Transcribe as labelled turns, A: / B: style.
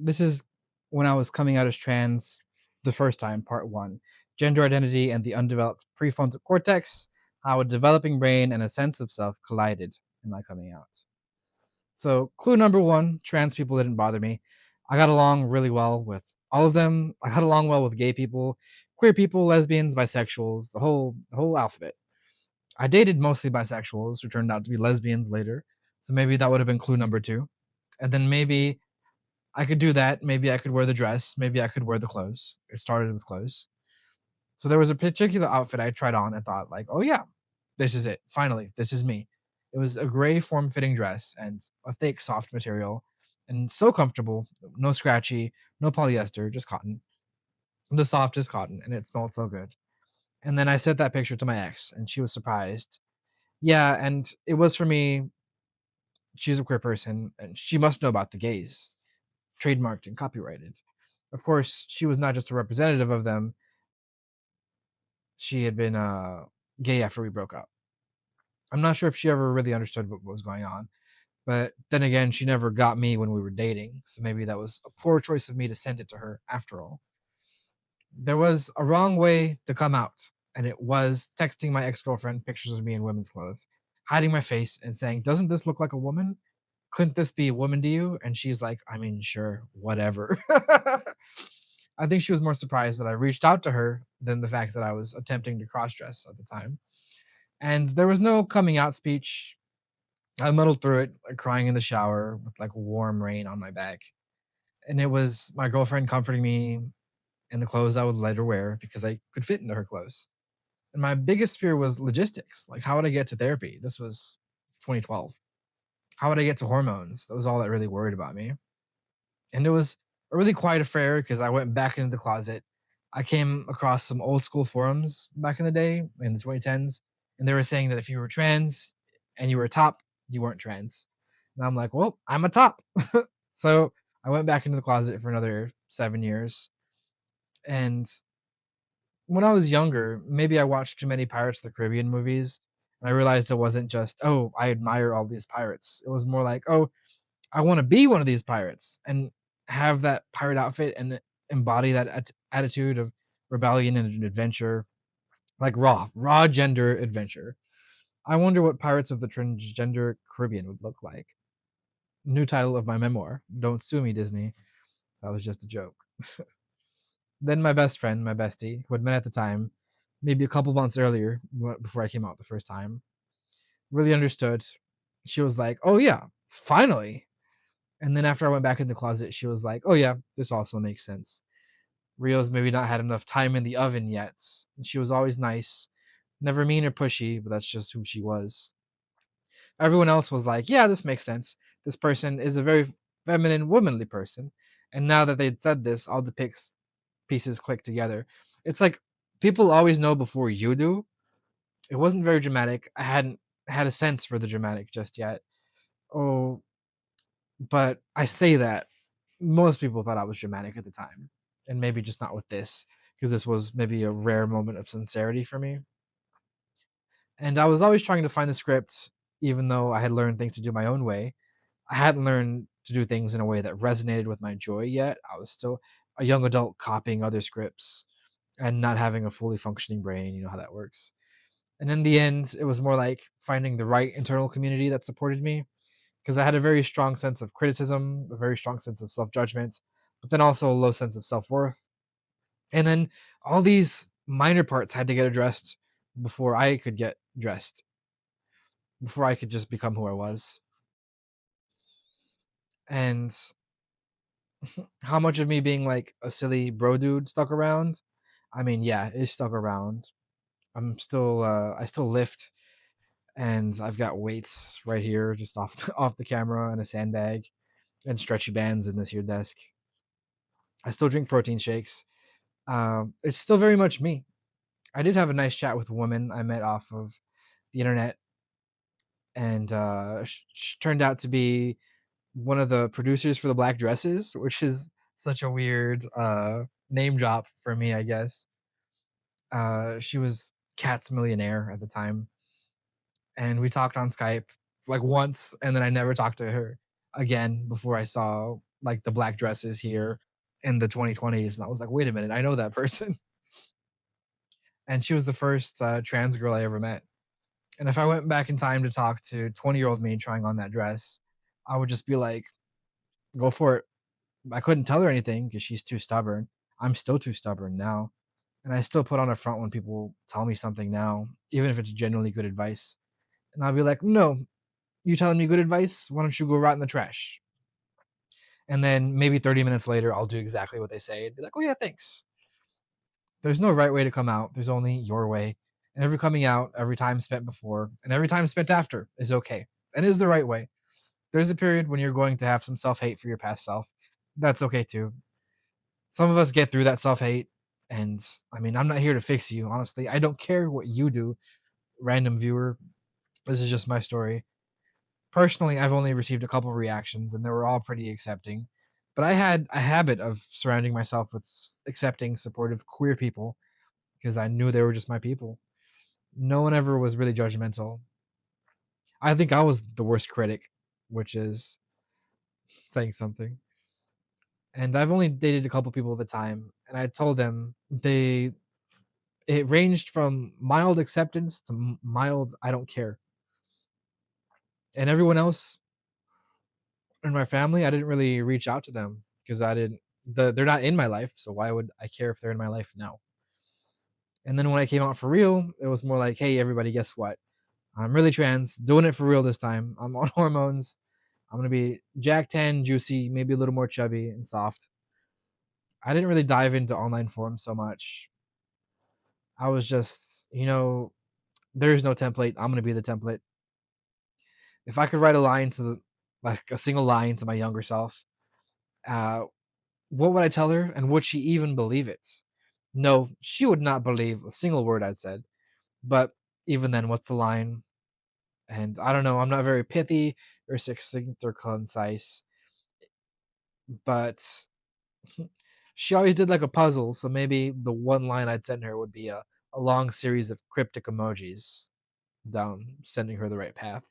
A: This is when I was coming out as trans the first time, part one. Gender identity and the undeveloped prefrontal cortex, how a developing brain and a sense of self collided in my coming out. So, clue number one, trans people didn't bother me. I got along really well with all of them. I got along well with gay people, queer people, lesbians, bisexuals, the whole alphabet. I dated mostly bisexuals who turned out to be lesbians later. So maybe that would have been clue number two. And then maybe I could do that. Maybe I could wear the dress. Maybe I could wear the clothes. It started with clothes. So there was a particular outfit I tried on and thought, like, oh yeah, this is it. Finally, this is me. It was a gray form fitting dress and a thick, soft material and so comfortable. No scratchy, no polyester, just cotton. The softest cotton. And it smelled so good. And then I sent that picture to my ex and she was surprised. Yeah. And it was for me. She's a queer person and she must know about the gays, trademarked and copyrighted. Of course, she was not just a representative of them. She had been gay after we broke up. I'm not sure if she ever really understood what was going on, but then again, she never got me when we were dating, so maybe that was a poor choice of me to send it to her after all. There was a wrong way to come out, and it was texting my ex girlfriend pictures of me in women's clothes, hiding my face, and saying, "Doesn't this look like a woman? Couldn't this be a woman to you?" And she's like, "I mean, sure, whatever." I think she was more surprised that I reached out to her than the fact that I was attempting to cross dress at the time. And there was no coming out speech. I muddled through it, like crying in the shower with like warm rain on my back. And it was my girlfriend comforting me in the clothes I would later wear because I could fit into her clothes. And my biggest fear was logistics. Like, how would I get to therapy? This was 2012. How would I get to hormones? That was all that really worried about me. And it was a really quiet affair because I went back into the closet. I came across some old school forums back in the day in the 2010s, and they were saying that if you were trans and you were a top, you weren't trans. And I'm like, well, I'm a top. So I went back into the closet for another 7 years. And when I was younger, maybe I watched too many Pirates of the Caribbean movies. And I realized it wasn't just, oh, I admire all these pirates. It was more like, oh, I want to be one of these pirates and have that pirate outfit and embody that attitude of rebellion and adventure, like raw gender adventure. I wonder what Pirates of the Transgender Caribbean would look like. New title of my memoir. Don't sue me, Disney. That was just a joke. Then my best friend, my bestie, who had met at the time, maybe a couple months earlier, before I came out the first time, really understood. She was like, "Oh yeah, finally." And then after I went back in the closet, she was like, "Oh yeah, this also makes sense. Rio's maybe not had enough time in the oven yet." And she was always nice, never mean or pushy, but that's just who she was. Everyone else was like, "Yeah, this makes sense. This person is a very feminine, womanly person." And now that they'd said this, all the pieces click together. It's like people always know before you do. It wasn't very dramatic. I hadn't had a sense for the dramatic just yet. Oh, but I say that most people thought I was dramatic at the time, and maybe just not with this, because this was maybe a rare moment of sincerity for me. And I was always trying to find the script, even though I had learned things to do my own way. I hadn't learned to do things in a way that resonated with my joy yet. I was still a young adult copying other scripts and not having a fully functioning brain. You know how that works. And in the end, it was more like finding the right internal community that supported me because I had a very strong sense of criticism, a very strong sense of self judgment, but then also a low sense of self worth. And then all these minor parts had to get addressed before I could get dressed, before I could just become who I was. And how much of me being like a silly bro dude stuck around? I mean, yeah, it stuck around. I still lift and I've got weights right here just off off the camera and a sandbag and stretchy bands in this here desk. I still drink protein shakes. It's still very much me. I did have a nice chat with a woman I met off of the internet, and she turned out to be one of the producers for the Black Dresses, which is such a weird name drop for me, I guess. She was Cat's millionaire at the time, and we talked on Skype like once, and then I never talked to her again before I saw like the black dresses here in the 2020s, and I was like, wait a minute, I know that person. And she was the first trans girl I ever met. And if I went back in time to talk to 20-year-old me trying on that dress, I would just be like, go for it. I couldn't tell her anything because she's too stubborn. I'm still too stubborn now. And I still put on a front when people tell me something now, even if it's genuinely good advice. And I'll be like, no, you telling me good advice? Why don't you go rot in the trash? And then maybe 30 minutes later, I'll do exactly what they say and be like, oh, yeah, thanks. There's no right way to come out. There's only your way. And every coming out, every time spent before, and every time spent after is okay and is the right way. There's a period when you're going to have some self hate for your past self. That's okay too. Some of us get through that self hate. And I mean, I'm not here to fix you, honestly. I don't care what you do, random viewer. This is just my story. Personally, I've only received a couple reactions and they were all pretty accepting. But I had a habit of surrounding myself with accepting, supportive, queer people because I knew they were just my people. No one ever was really judgmental. I think I was the worst critic, which is saying something. And I've only dated a couple people at the time, and I told them it ranged from mild acceptance to mild I don't care. And everyone else in my family, I didn't really reach out to them because I didn't they're not in my life, so why would I care if they're in my life now? And then when I came out for real, it was more like, hey, everybody, guess what? I'm really trans, doing it for real this time. I'm on hormones. I'm gonna be Jack 10, juicy, maybe a little more chubby and soft. I didn't really dive into online forums so much. I was just, there is no template. I'm gonna be the template. If I could write a line like a single line to my younger self, uh, what would I tell her, and would she even believe it? No, she would not believe a single word I'd said. But even then, what's the line? And I don't know. I'm not very pithy or succinct or concise, but she always did like a puzzle. So maybe the one line I'd send her would be a long series of cryptic emojis down, sending her the right path.